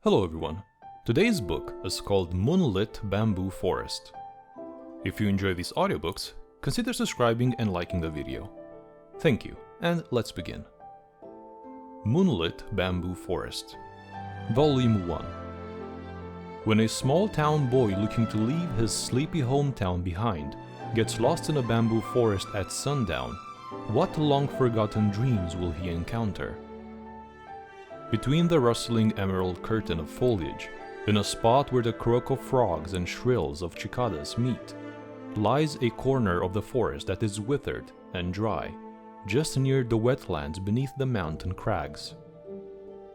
Hello everyone. Today's book is called Moonlit Bamboo Forest. If you enjoy these audiobooks, consider subscribing and liking the video. Thank you, and let's begin. Moonlit Bamboo Forest, Volume 1. When a small town boy looking to leave his sleepy hometown behind gets lost in a bamboo forest at sundown, what long-forgotten dreams will he encounter? Between the rustling emerald curtain of foliage, in a spot where the croak of frogs and shrills of cicadas meet, lies a corner of the forest that is withered and dry, just near the wetlands beneath the mountain crags.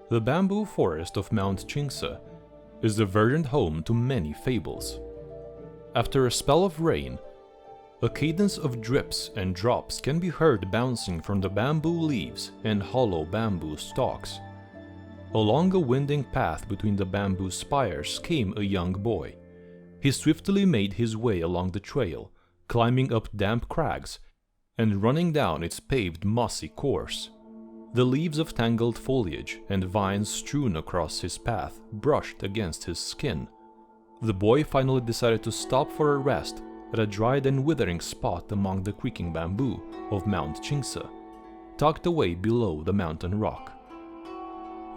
The bamboo forest of Mount Chingsa is the verdant home to many fables. After a spell of rain, a cadence of drips and drops can be heard bouncing from the bamboo leaves and hollow bamboo stalks. Along a winding path between the bamboo spires came a young boy. He swiftly made his way along the trail, climbing up damp crags and running down its paved mossy course. The leaves of tangled foliage and vines strewn across his path brushed against his skin. The boy finally decided to stop for a rest at a dried and withering spot among the creaking bamboo of Mount Chingsa, tucked away below the mountain rock.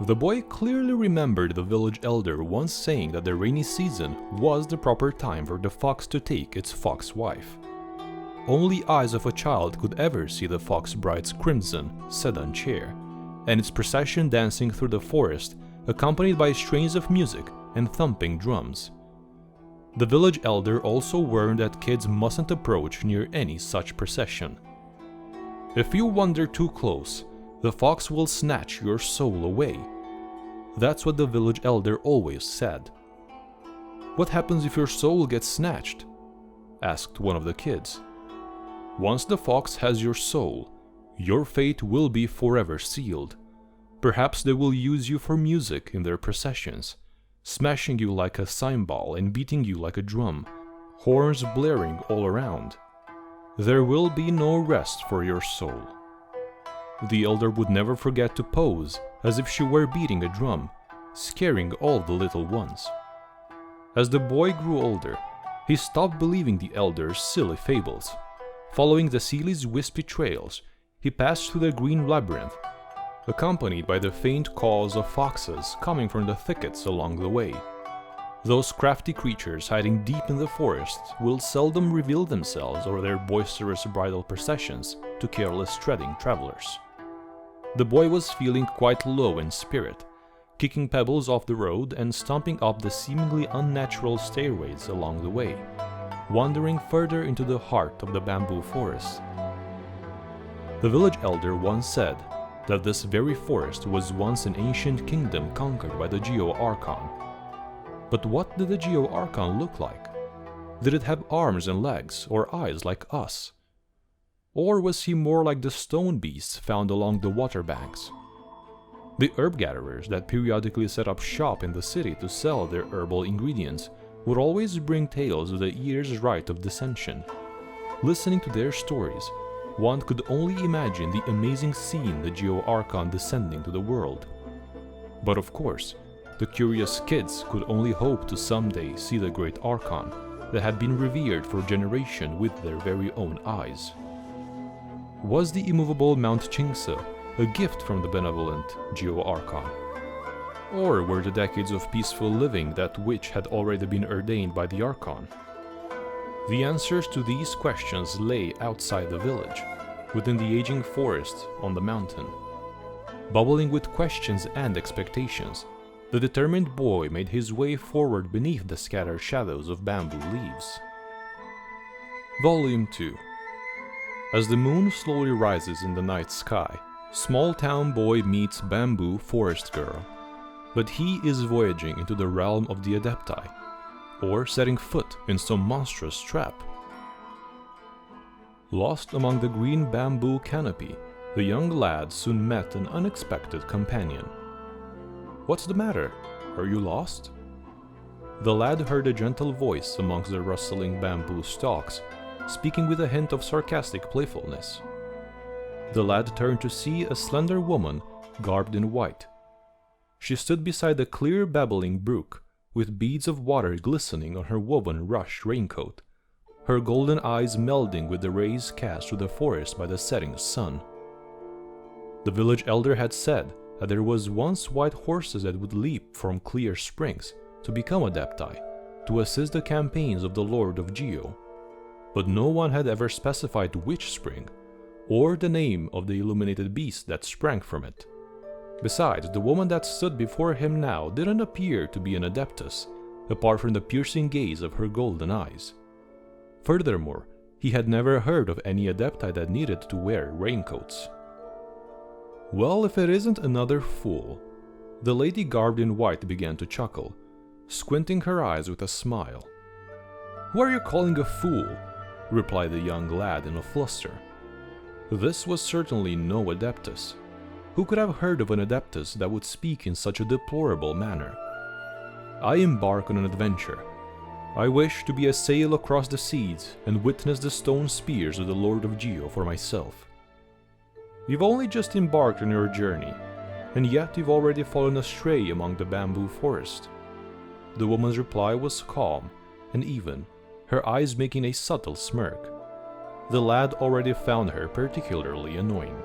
The boy clearly remembered the village elder once saying that the rainy season was the proper time for the fox to take its fox wife. Only eyes of a child could ever see the fox bride's crimson sedan chair, and its procession dancing through the forest accompanied by strains of music and thumping drums. The village elder also warned that kids mustn't approach near any such procession. If you wander too close, the fox will snatch your soul away. That's what the village elder always said. "What happens if your soul gets snatched?" asked one of the kids. "Once the fox has your soul, your fate will be forever sealed. Perhaps they will use you for music in their processions, smashing you like a cymbal and beating you like a drum, horns blaring all around. There will be no rest for your soul." The elder would never forget to pose as if she were beating a drum, scaring all the little ones. As the boy grew older, he stopped believing the elder's silly fables. Following the Seeley's wispy trails, he passed through the green labyrinth, accompanied by the faint calls of foxes coming from the thickets along the way. Those crafty creatures hiding deep in the forest will seldom reveal themselves or their boisterous bridal processions to careless treading travelers. The boy was feeling quite low in spirit, kicking pebbles off the road and stomping up the seemingly unnatural stairways along the way, wandering further into the heart of the bamboo forest. The village elder once said that this very forest was once an ancient kingdom conquered by the Geo-Archon. But what did the Geo-Archon look like? Did it have arms and legs or eyes like us? Or was he more like the stone beasts found along the water banks? The herb gatherers that periodically set up shop in the city to sell their herbal ingredients would always bring tales of the ear's right of descension. Listening to their stories, one could only imagine the amazing scene the Geo-Archon descending to the world. But of course, the curious kids could only hope to someday see the great Archon that had been revered for generations with their very own eyes. Was the immovable Mount Chingsa a gift from the benevolent Geo-Archon? Or were the decades of peaceful living that which had already been ordained by the Archon? The answers to these questions lay outside the village, within the aging forest on the mountain. Bubbling with questions and expectations, the determined boy made his way forward beneath the scattered shadows of bamboo leaves. Volume 2. As the moon slowly rises in the night sky, small town boy meets bamboo forest girl. But he is voyaging into the realm of the Adepti, or setting foot in some monstrous trap. Lost among the green bamboo canopy, the young lad soon met an unexpected companion. "What's the matter? Are you lost?" The lad heard a gentle voice amongst the rustling bamboo stalks, speaking with a hint of sarcastic playfulness. The lad turned to see a slender woman garbed in white. She stood beside a clear babbling brook, with beads of water glistening on her woven rush raincoat, her golden eyes melding with the rays cast through the forest by the setting sun. The village elder had said that there was once white horses that would leap from clear springs to become adepti, to assist the campaigns of the Lord of Geo, but no one had ever specified which spring, or the name of the illuminated beast that sprang from it. Besides, the woman that stood before him now didn't appear to be an adeptus, apart from the piercing gaze of her golden eyes. Furthermore, he had never heard of any adepti that needed to wear raincoats. Well, if it isn't another fool. The lady garbed in white began to chuckle, squinting her eyes with a smile. "Who are you calling a fool?" replied the young lad in a fluster. This was certainly no adeptus. Who could have heard of an adeptus that would speak in such a deplorable manner? "I embark on an adventure. I wish to be a sail across the seas and witness the stone spears of the Lord of Geo for myself." "You've only just embarked on your journey, and yet you've already fallen astray among the bamboo forest." The woman's reply was calm and even, her eyes making a subtle smirk. The lad already found her particularly annoying.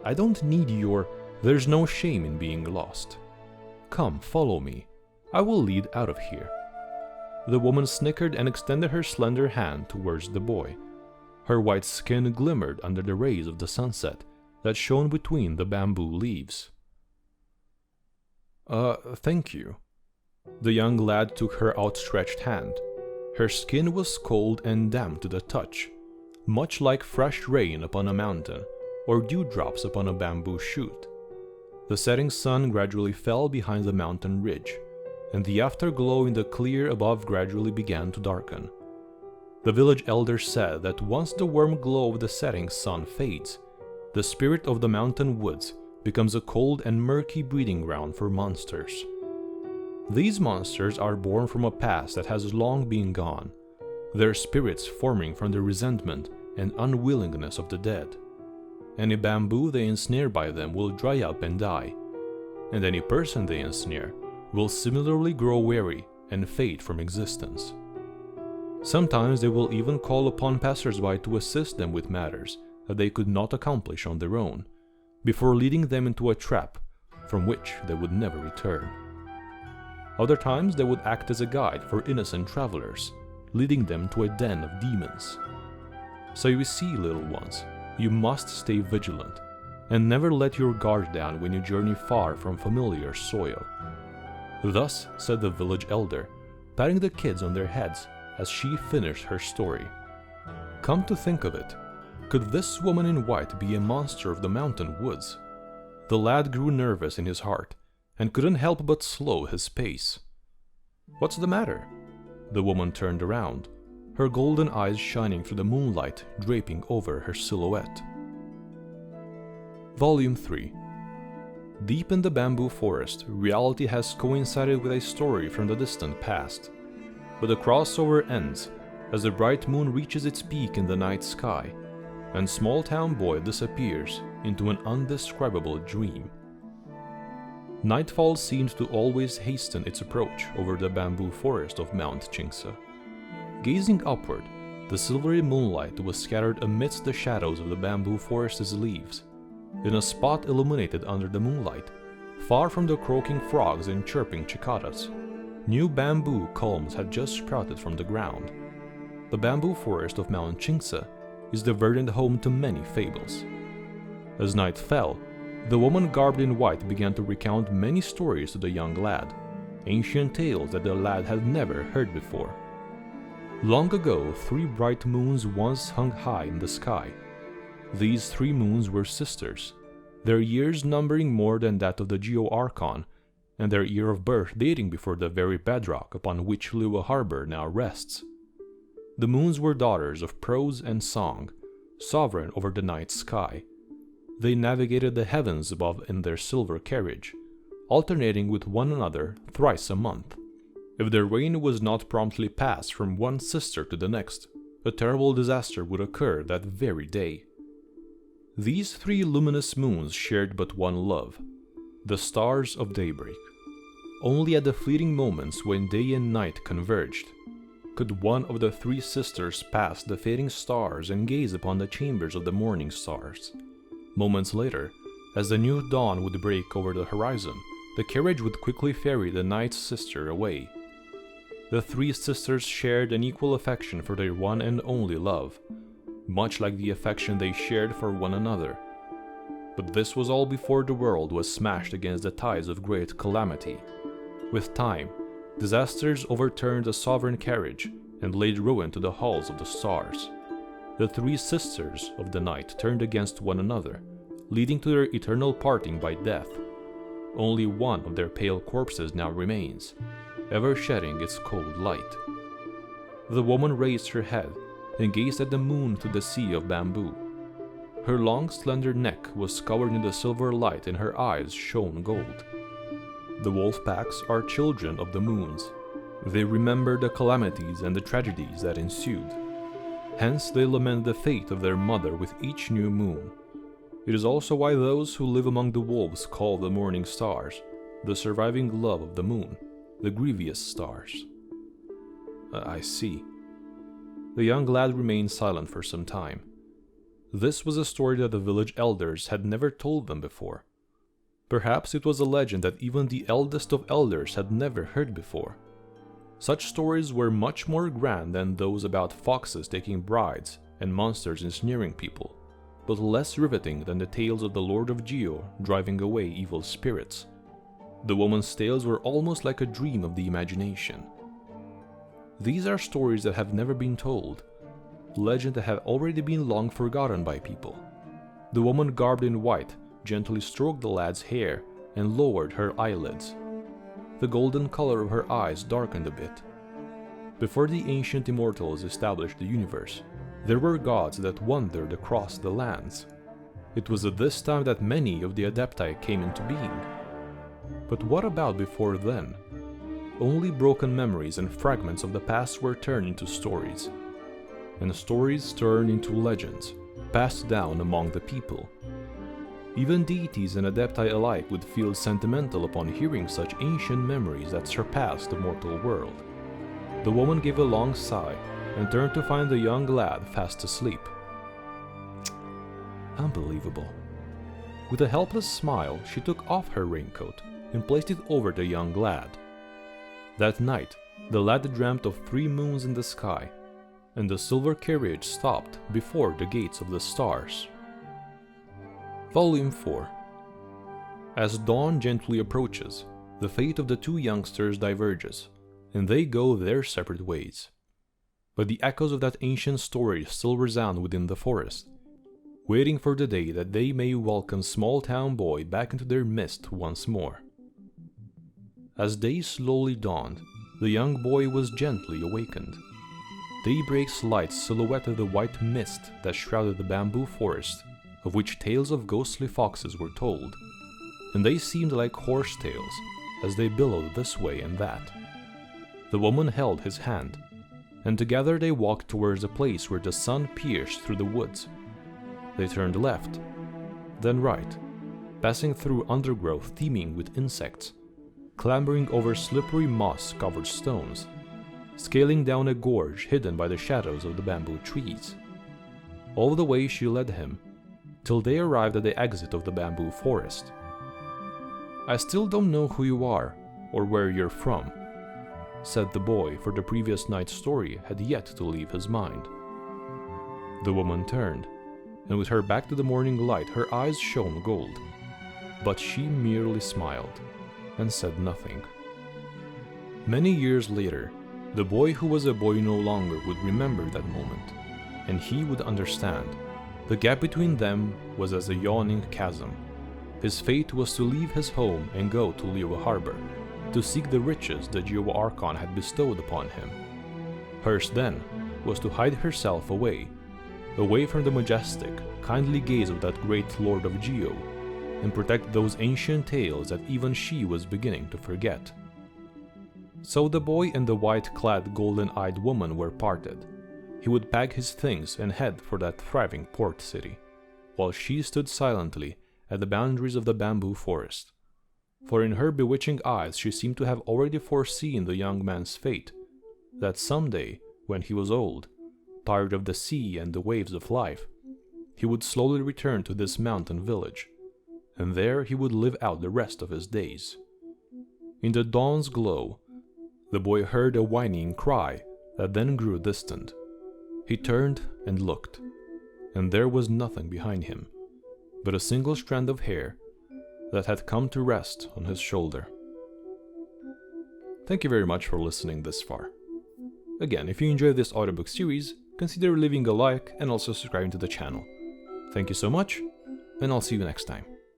"I don't need your... There's no shame in being lost. Come, follow me. I will lead out of here." The woman snickered and extended her slender hand towards the boy. Her white skin glimmered under the rays of the sunset that shone between the bamboo leaves. Thank you." The young lad took her outstretched hand. Her skin was cold and damp to the touch, much like fresh rain upon a mountain, or dewdrops upon a bamboo shoot. The setting sun gradually fell behind the mountain ridge, and the afterglow in the clear above gradually began to darken. The village elder said that once the warm glow of the setting sun fades, the spirit of the mountain woods becomes a cold and murky breeding ground for monsters. These monsters are born from a past that has long been gone, their spirits forming from the resentment and unwillingness of the dead. Any bamboo they ensnare by them will dry up and die, and any person they ensnare will similarly grow weary and fade from existence. Sometimes they will even call upon passers-by to assist them with matters that they could not accomplish on their own, before leading them into a trap from which they would never return. Other times they would act as a guide for innocent travelers, leading them to a den of demons. So you see, little ones, you must stay vigilant, and never let your guard down when you journey far from familiar soil. Thus said the village elder, patting the kids on their heads as she finished her story. Come to think of it, could this woman in white be a monster of the mountain woods? The lad grew nervous in his heart, and couldn't help but slow his pace. "What's the matter?" The woman turned around, her golden eyes shining through the moonlight draping over her silhouette. Volume 3. Deep in the bamboo forest, reality has coincided with a story from the distant past. But the crossover ends as the bright moon reaches its peak in the night sky, and small town boy disappears into an undescribable dream. Nightfall seemed to always hasten its approach over the bamboo forest of Mount Chingsa. Gazing upward, the silvery moonlight was scattered amidst the shadows of the bamboo forest's leaves. In a spot illuminated under the moonlight, far from the croaking frogs and chirping cicadas, new bamboo culms had just sprouted from the ground. The bamboo forest of Mount Chingsa is the verdant home to many fables. As night fell, the woman garbed in white began to recount many stories to the young lad, ancient tales that the lad had never heard before. Long ago, 3 bright moons once hung high in the sky. These 3 moons were sisters, their years numbering more than that of the Geo-Archon, and their year of birth dating before the very bedrock upon which Lua Harbor now rests. The moons were daughters of prose and song, sovereign over the night sky. They navigated the heavens above in their silver carriage, alternating with one another thrice a month. If their reign was not promptly passed from one sister to the next, a terrible disaster would occur that very day. These 3 luminous moons shared but one love, The stars of daybreak. Only at the fleeting moments when day and night converged could one of the three sisters pass the fading stars and gaze upon the chambers of the morning stars. Moments later, as the new dawn would break over the horizon, the carriage would quickly ferry the night's sister away. The three sisters shared an equal affection for their one and only love, much like the affection they shared for one another. But this was all before the world was smashed against the tides of great calamity. With time, disasters overturned the sovereign carriage and laid ruin to the halls of the stars. The three sisters of the night turned against one another, leading to their eternal parting by death. Only one of their pale corpses now remains, ever shedding its cold light. The woman raised her head and gazed at the moon through the sea of bamboo. Her long, slender neck was covered in the silver light and her eyes shone gold. The wolf packs are children of the moons. They remember the calamities and the tragedies that ensued. Hence they lament the fate of their mother with each new moon. It is also why those who live among the wolves call the morning stars the surviving love of the moon, the grievous stars. I see. The young lad remained silent for some time. This was a story that the village elders had never told them before. Perhaps it was a legend that even the eldest of elders had never heard before. Such stories were much more grand than those about foxes taking brides and monsters ensnaring people, but less riveting than the tales of the Lord of Geo driving away evil spirits. The woman's tales were almost like a dream of the imagination. These are stories that have never been told, legends that have already been long forgotten by people. The woman garbed in white gently stroked the lad's hair and lowered her eyelids. The golden color of her eyes darkened a bit. Before the ancient immortals established the universe, there were gods that wandered across the lands. It was at this time that many of the Adepti came into being. But what about before then? Only broken memories and fragments of the past were turned into stories. And stories turned into legends, passed down among the people. Even deities and Adepti alike would feel sentimental upon hearing such ancient memories that surpassed the mortal world. The woman gave a long sigh and turned to find the young lad fast asleep. Unbelievable. With a helpless smile, she took off her raincoat and placed it over the young lad. That night, the lad dreamt of 3 moons in the sky, and the silver carriage stopped before the gates of the stars. Volume 4. As dawn gently approaches, the fate of the 2 youngsters diverges, and they go their separate ways. But the echoes of that ancient story still resound within the forest, waiting for the day that they may welcome small town boy back into their midst once more. As day slowly dawned, the young boy was gently awakened. Daybreak's light silhouetted the white mist that shrouded the bamboo forest, of which tales of ghostly foxes were told, and they seemed like horse tales as they billowed this way and that. The woman held his hand, and together they walked towards a place where the sun pierced through the woods. They turned left, then right, passing through undergrowth teeming with insects, clambering over slippery moss-covered stones, scaling down a gorge hidden by the shadows of the bamboo trees. All the way she led him, till they arrived at the exit of the bamboo forest. "I still don't know who you are, or where you're from," said the boy, for the previous night's story had yet to leave his mind. The woman turned, and with her back to the morning light her eyes shone gold, but she merely smiled, and said nothing. Many years later, the boy who was a boy no longer would remember that moment, and he would understand. The gap between them was as a yawning chasm. His fate was to leave his home and go to Liyue Harbor, to seek the riches the Geo Archon had bestowed upon him. Hers then was to hide herself away from the majestic, kindly gaze of that great Lord of Geo, and protect those ancient tales that even she was beginning to forget. So the boy and the white-clad, golden-eyed woman were parted. He would pack his things and head for that thriving port city, while she stood silently at the boundaries of the bamboo forest, for in her bewitching eyes she seemed to have already foreseen the young man's fate, that someday, when he was old, tired of the sea and the waves of life, he would slowly return to this mountain village, and there he would live out the rest of his days. In the dawn's glow, the boy heard a whinnying cry that then grew distant. He turned and looked, and there was nothing behind him but a single strand of hair that had come to rest on his shoulder. Thank you very much for listening this far. Again, if you enjoyed this audiobook series, consider leaving a like and also subscribing to the channel. Thank you so much, and I'll see you next time.